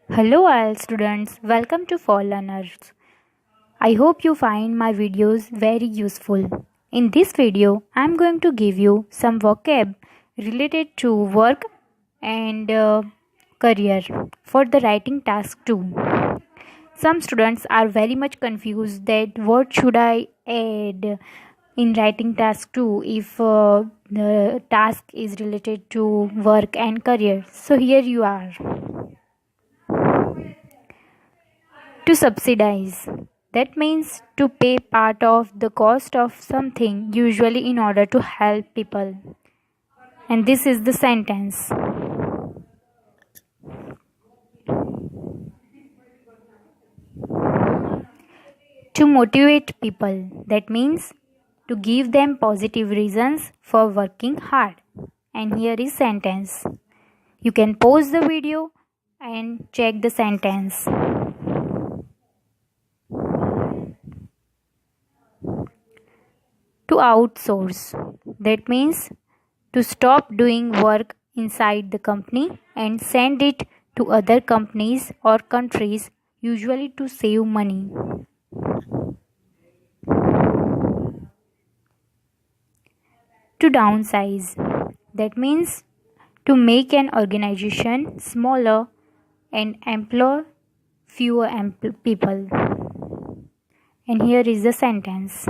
Hello IELTS students, welcome to For Learners. I hope you find my videos very useful. In this video, I am going to give you some vocab related to work and career for the writing task too. Some students are very much confused that what should I add in writing task 2 if the task is related to work and career. So here you are. To subsidize. That means to pay part of the cost of something, usually in order to help people. And this is the sentence. To motivate people. That means to give them positive reasons for working hard. And here is sentence. You can pause the video and check the sentence. To outsource. That means to stop doing work inside the company and send it to other companies or countries, usually to save money. To downsize. That means to make an organization smaller and employ fewer people. And here is the sentence.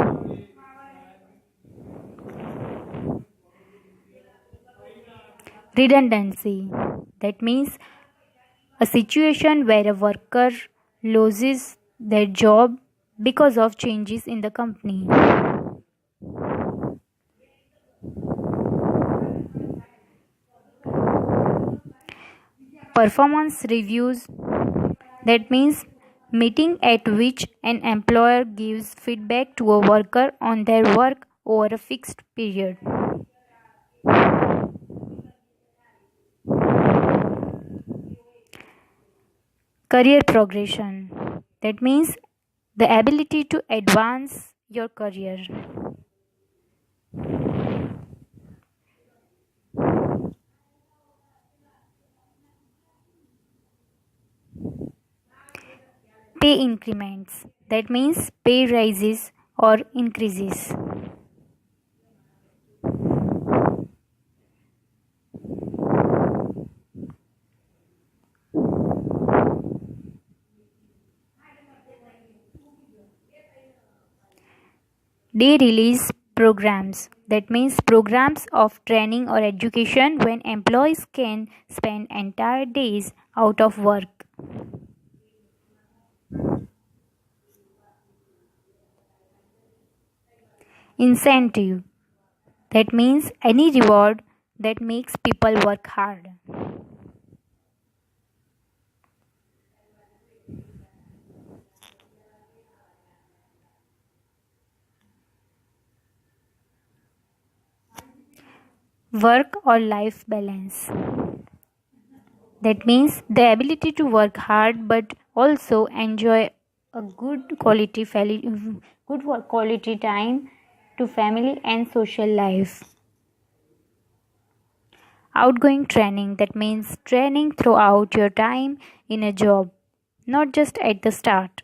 Redundancy. That means a situation where a worker loses their job because of changes in the company. Performance reviews. That means meeting at which an employer gives feedback to a worker on their work over a fixed period. Career progression. That means the ability to advance your career. Pay increments. That means pay rises or increases. Day release programs. That means programs of training or education when employees can spend entire days out of work. Incentive. That means any reward that makes people work hard. Work or life balance. That means the ability to work hard but also enjoy a good quality time to family and social life. Outgoing training. That means training throughout your time in a job, not just at the start.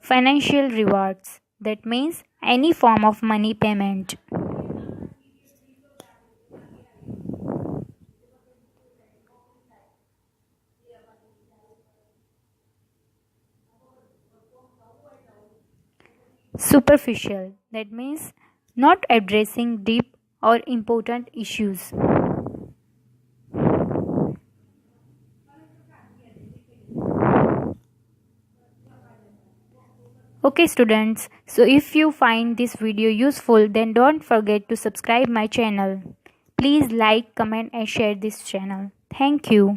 Financial rewards. That means any form of money payment. Superficial. That means not addressing deep or important issues. Okay students, so if you find this video useful, then don't forget to subscribe my channel. Please like, comment and share this channel. Thank you.